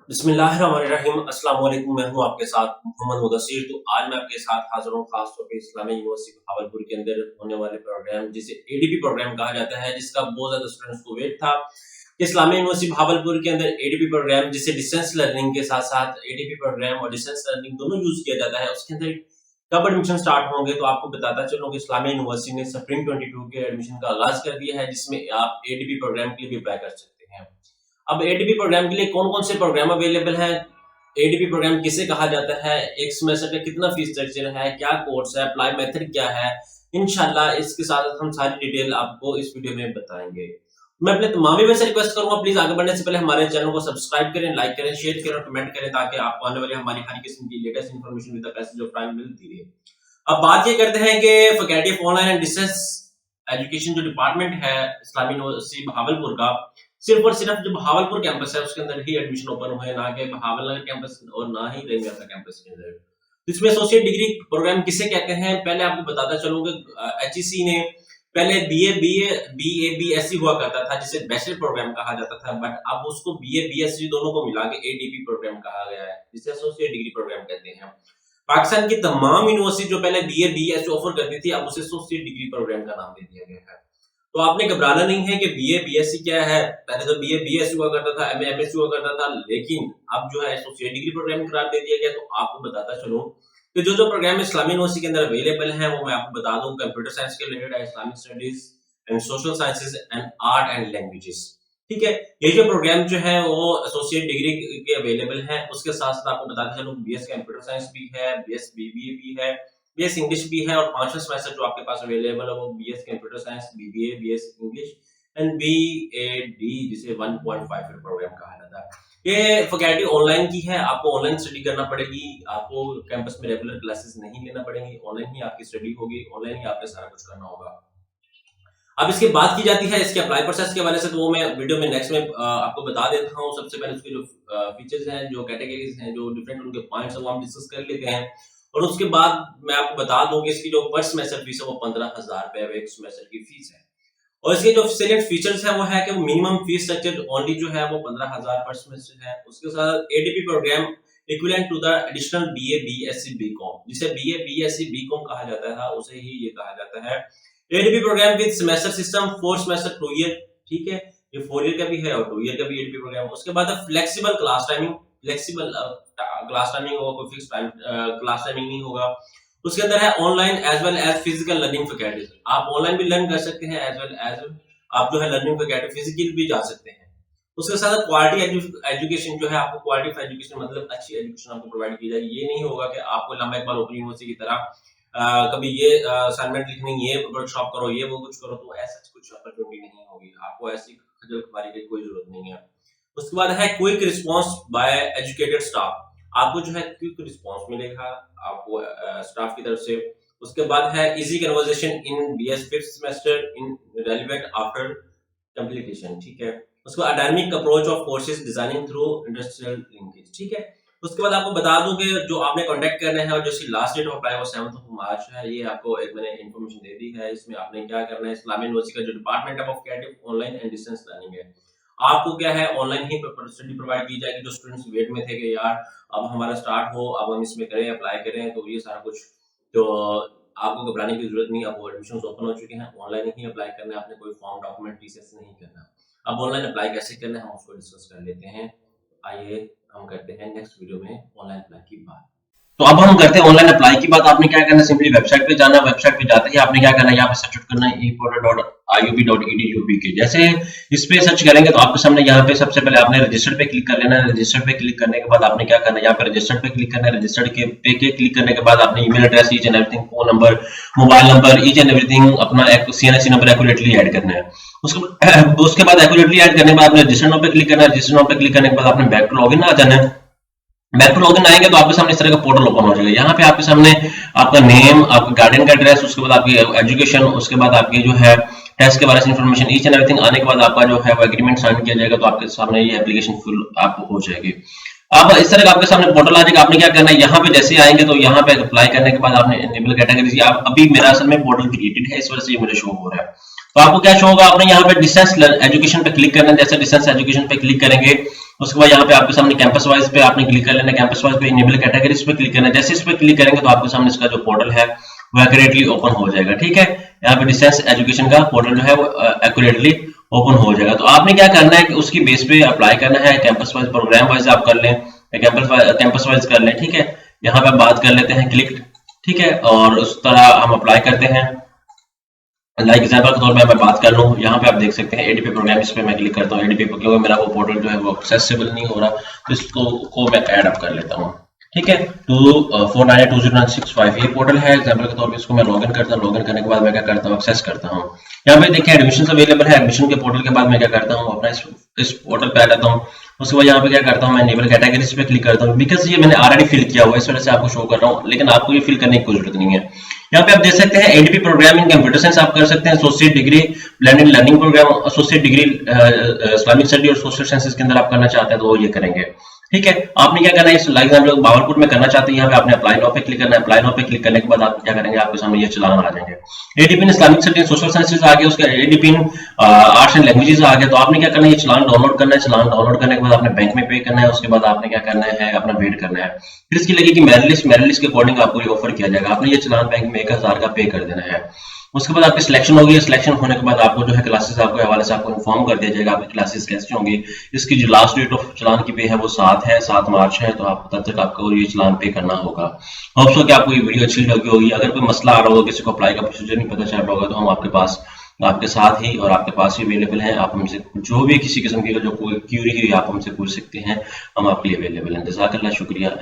बिस्मिल्लाहिर्रहमानिर्रहीम। अस्सलाम वालेकुम। मैं हूं आपके साथ मोहम्मद मुदस्सिर। तो आज मैं आपके साथ हाजिर हूं खास तौर पे इस्लामी यूनिवर्सिटी भावलपुर के अंदर होने वाले प्रोग्राम जिसे एडीपी प्रोग्राम कहा जाता है, जिसका बहुत ज्यादा स्टूडेंट्स को वेट था कि इस्लामी यूनिवर्सिटी भावलपुर के अंदर एडीपी प्रोग्राम जिसे डिस्टेंस लर्निंग के साथ साथ एडीपी प्रोग्राम और डिस्टेंस लर्निंग दोनों यूज किया जाता है, उसके अंदर कब एडमिशन स्टार्ट होंगे। तो आपको बताता चलूं कि इस्लामी यूनिवर्सिटी ने स्प्रिंग 22 के एडमिशन का आगाज कर दिया है, जिसमें आप एडीपी प्रोग्राम के लिए भी अप्लाई कर सकते हैं। अब एडीपी प्रोग्राम के लिए कौन कौन से प्रोग्राम अवेलेबल हैं, एडीपी प्रोग्राम किसे कहा जाता है, एक सेमेस्टर का कितना फीस स्ट्रक्चर है, क्या कोर्स है, अप्लाई मेथड क्या है, इंशाल्लाह इसके साथ हम सारी डिटेल आपको इस वीडियो में बताएंगे। मैं अपने तमाम व्यूअर्स से रिक्वेस्ट करूंगा, प्लीज आगे बढ़ने से पहले हमारे चैनल को सब्सक्राइब करें, लाइक करें, शेयर करें और कमेंट करें, ताकि आपको आने वाली हमारी हर किस्म की latest information with the passage of time मिलती रहे। अब बात ये करते हैं कि faculty of online and distance education जो डिपार्टमेंट है इस्लामी यूनिवर्सिटी भावलपुर का, सिर्फ और सिर्फ जो भावलपुर कैंपस है उसके अंदर ही एडमिशन ओपन हुए, ना कि भावलनगर कैंपस और ना ही रेंगासा कैंपस के अंदर। इसमें एसोसिएट डिग्री प्रोग्राम किसे कहते हैं, पहले आपको बताता चलूंगा। एचईसी ने पहले बीए बीएससी हुआ करता था, जिसे बैचलर प्रोग्राम कहा जाता था, बट अब उसको बीए बीएससी दोनों को मिला के एडीपी प्रोग्राम कहा गया है, जिसे एसोसिएट डिग्री प्रोग्राम कहते हैं। पाकिस्तान की तमाम यूनिवर्सिटी जो पहले बीए बीएससी ऑफर करती थी, अब उसे एसोसिएट डिग्री प्रोग्राम का नाम दे दिया गया है। तो आपने घबराना नहीं है कि बीए बीएससी क्या है। पहले तो बीए बीएससी हुआ करता था, एमए एमएससी हुआ करता था, लेकिन अब जो है एसोसिएट डिग्री प्रोग्राम करार दे दिया गया। तो आपको बताता चलूं कि जो प्रोग्राम इस्लामी यूनिवर्सिटी के अंदर अवेलेबल है वो मैं आपको बता दूं। कंप्यूटर साइंस के रिलेटेड है, Islamic studies and social sciences and art and languages. ठीक है, ये जो प्रोग्राम जो है वो एसोसिएट डिग्री के अवेलेबल है। उसके साथ साथ आपको बताते चलूं बीएस कंप्यूटर साइंस भी है, बीएस बीबीए भी है, बीएस इंग्लिश भी है, और 5वां सेमेस्टर जो आपके पास अवेलेबल है वो BS computer science, BBA, BS English and BEd, जिसे 1.5 प्रोग्राम कहा जाता है। ये फैकल्टी ऑनलाइन की है, आपको ऑनलाइन स्टडी करना पड़ेगी, आपको कैंपस में रेगुलर क्लासेस नहीं लेना पड़ेंगी, ऑनलाइन ही आपकी स्टडी होगी, ऑनलाइन ही आपने सारा कुछ करना होगा। अब इसकी बात की जाती है इसके अप्लाई प्रोसेस के हवाले से, तो वो मैं वीडियो में नेक्स्ट में आपको बता देता हूँ। सबसे पहले उसके जो फीचर्स हैं, जो कैटेगरीज हैं, जो डिफरेंट उनके पॉइंट्स हैं, वो हम डिस्कस कर लेते हैं। और उसके बाद मैं आपको बता दूं कि इसकी जो पर सेमेस्टर फीस है वो 15,000 रुपए एक सेमेस्टर की फीस है। और इसके जो सिलेक्ट फीचर्स है वो है कि मिनिमम फीस स्ट्रक्चर ओनली जो है वो 15,000 पर सेमेस्टर है। उसके साथ ADP programme equivalent to the additional BA BSc BCom, जिसे बीए बीएससी बीकॉम कहा जाता है, उसे ही ये कहा जाता है ADP programme with semester system 4 semester 2 year. ठीक है, ये 4 ईयर का भी है और 2 ईयर का भी एडीपी प्रोग्राम। उसके बाद flexible class timing, flexible class timing होगा, कोई फिक्स टाइम क्लास टाइमिंग नहीं होगा। उसके अंदर है online as well as physical learning faculties, आप ऑनलाइन भी लर्न कर सकते हैं, एज वेल एज आप जो है लर्निंग फैकल्टी फिजिकल भी जा सकते हैं। उसके साथ क्वालिटी एजुकेशन जो है, आपको क्वालिटी ऑफ एजुकेशन मतलब अच्छी एजुकेशन आपको प्रोवाइड की जाएगी। ये नहीं होगा कि आपको लंबा इकबाल ओपन यूनिवर्सिटी की तरह कभी ये असाइनमेंट लिखनी, ये वर्कशॉप करो, ये वो कुछ करो, तो ऐसा कुछ अपॉर्चुनिटी नहीं होगी। आपको ऐसी खजल खुमारी की कोई जरूरत नहीं है। उसके बाद है quick response by educated staff, आपको जो है क्विक रिस्पांस मिलेगा आपको स्टाफ की तरफ से। उसके बाद है easy conversation in BS 5th semester in relevant after completion. ठीक है, उसके बाद academic approach of courses designing through industrial linkage. ठीक है, उसके बाद आपको बता दूं कि जो आपने कांटेक्ट करना है और जो इसकी लास्ट डेट ऑफ अप्लाई वो 7 मार्च है। ये आपको एक मैंने इन्फॉर्मेशन दे दी है। इसमें आपने क्या करना है, इस्लामी यूनिवर्सिटी का जो department of creative online and distance learning है, आपको क्या है ऑनलाइन ही स्टडी प्रोवाइड की जाएगी। जो स्टूडेंट्स वेट में थे कि यार अब हमारा स्टार्ट हो, अब हम इसमें करें, अप्लाई करें, तो ये सारा कुछ तो आपको घबराने की जरूरत नहीं। अब एडमिशन ओपन हो चुके हैं, ऑनलाइन ही अप्लाई करना है, आपने कोई फॉर्म डॉक्यूमेंट टीसीएस नहीं करना। अब ऑनलाइन अप्लाई कैसे करना है हम उसको डिस्कस कर लेते हैं। आइए हम करते हैं नेक्स्ट वीडियो में ऑनलाइन अप्लाई की बात। तो अब हम करते हैं ऑनलाइन अप्लाई की बात। आपने क्या करना है, सिंपली वेबसाइट पे जाना है। वेबसाइट पे जाते ही आपने क्या करना है, यहाँ पे सर्च करना है eportal.iub.edu के। जैसे इस पे सर्च करेंगे तो आपके सामने यहाँ पे सबसे पहले आपने रजिस्टर पे क्लिक कर लेना है। रजिस्टर पे क्लिक करने के बाद आपने क्या करना है, यहाँ पे रजिस्टर पे क्लिक करना है। रजिस्टर पे क्लिक करने के बाद आपने email address, each and everything, phone number, mobile number, each and everything अपना एक सीएनएससी नंबर एक्यूरेटली ऐड करना है। उसके बाद एक्यूरेटली ऐड करने के बाद आपने रजिस्टर नाउ पे क्लिक करना है। रजिस्टर नाउ पे क्लिक करने के बाद आपने बैक टू लॉगिन आ जाना है। बैक टू लॉगिन आएंगे तो आपके सामने इस तरह का पोर्टल ओपन हो जाएगा। यहाँ पे आपके सामने आपका नेम, आपका गार्डियन का एड्रेस, उसके बाद आपकी एजुकेशन, उसके बाद आपके जो है टेस्ट के बारे में इंफॉर्मेशन, ईच एंड एवरीथिंग आने के बाद आपका जो है वो एग्रीमेंट साइन किया जाएगा। तो आपके सामने ये एप्लीकेशन फुल आपको हो जाएगी। अब इस तरह का आपके सामने पोर्टल आ जाएगा। आपने क्या करना है, यहाँ पे जैसे आएंगे तो यहाँ पे अप्लाई करने के बाद आपने एनेबल कैटेगरी, अभी मेरा असल में पोर्टल क्रिएटेड है, इस वजह से ये मुझे शो हो रहा है। तो आपको क्या शो होगा, आपने यहाँ पे डिस्टेंस एजुकेशन पे क्लिक करना है। जैसे डिस्टेंस एजुकेशन पे क्लिक करेंगे उसके बाद यहाँ पे आपके सामने कैंपस वाइज पे आपने क्लिक कर लेना है, कैंपस वाइज पे इनेबल कैटेगरीज पे क्लिक करना है। जैसे इस पे क्लिक करेंगे तो आपके सामने इसका जो पोर्टल है वो एक्यूरेटली ओपन हो जाएगा। ठीक है, यहाँ पे डिस्टेंस एजुकेशन का पोर्टल जो है वो एक्यूरेटली ओपन हो जाएगा। तो आपने क्या करना है कि उसकी बेस पे अप्लाई करना है, कैंपस वाइज प्रोग्राम वाइज आप कर लें, कैंपस वाइज कर लें। ठीक है, यहाँ पे बात कर लेते हैं क्लिक। ठीक है, और उस तरह हम अप्लाई करते हैं। लाइक एग्जाम्पल के तौर पे मैं बात कर लूँ, यहाँ पे आप देख सकते हैं एडीपी प्रोग्राम, इस पे मैं क्लिक करता हूँ एडीपी पर, क्योंकि मेरा वो पोर्टल जो है वो एक्सेसिबल नहीं हो रहा, तो इसको मैं ऐड अप कर लेता हूँ। ठीक है, तो 4982096 ये पोर्टल है। एग्जाम्पल के तौर पे इसको मैं लॉगिन करता हूँ। लॉगिन करने के बाद मैं क्या करता हूँ, एक्सेस करता हूँ। यहाँ पे देखिए एडमिशन अवेलेबल है। एडमिशन के पोर्टल के बाद मैं क्या करता हूँ, अपना इस पोर्टल पे आ जाता हूँ। उसके बाद यहाँ पे क्या करता हूँ, मैं इनेबल कैटेगरीज पे क्लिक करता हूँ, बिकॉज ये मैंने ऑलरेडी फिल किया हुआ है, इस वजह से आपको शो कर रहा हूँ, लेकिन आपको ये फिल करने की कोई जरूरत नहीं है। यहाँ पे आप देख सकते हैं ADP programme in computer science आप कर सकते हैं, associate degree blended learning programme, associate degree Islamic study और सोशल साइंसेज के अंदर आप करना चाहते हैं तो वो ये करेंगे। ठीक है, आपने क्या करना है, इस लाइक एग्जाम्पल भावलपुर में करना चाहते हैं, यहाँ पे आपने अप्लाई नाउ पे क्लिक करना है। अप्लाई नाउ पे क्लिक करने के बाद आप क्या करेंगे, आपके सामने ये चलान आ जाएंगे। ADP in Islamic study social sciences आ गया, उसका ADP in arts and languages आ गया। तो आपने क्या करना है, ये चलान डाउनलोड करना है। चलान डाउनलोड करने के बाद आपने बैंक में पे करना है। उसके बाद आपने क्या करना है, अपना वेट करना है। फिर इसकी लगेगी मेरिट लिस्ट के अकॉर्डिंग आपको ये ऑफर किया जाएगा। आपने ये चलान बैंक में 1000 का पे कर देना है। उसके बाद आपकी सिलेक्शन होगी। सिलेक्शन होने के बाद आपको जो है क्लासेस आपके हवाले से आपको इन्फॉर्म कर दिया जाएगा आपकी क्लासेस कैसे होंगी। इसकी जो लास्ट डेट ऑफ चलान की पे है वो 7 मार्च है, तो आप तब तक आपको ये चलान पे करना होगा। होप सो कि आपको ये वीडियो अच्छी लगी होगी। अगर कोई मसला आ रहा होगा, किसी को अप्लाई का प्रोसीजर नहीं पता चल रहा होगा, तो हम आपके साथ ही और आपके पास ही अवेलेबल हैं। आप हमसे जो भी किसी किस्म की जो कोई क्यूरी है आप हमसे पूछ सकते हैं, हम आपके लिए अवेलेबल हैं। जज़ाकल्लाह, शुक्रिया।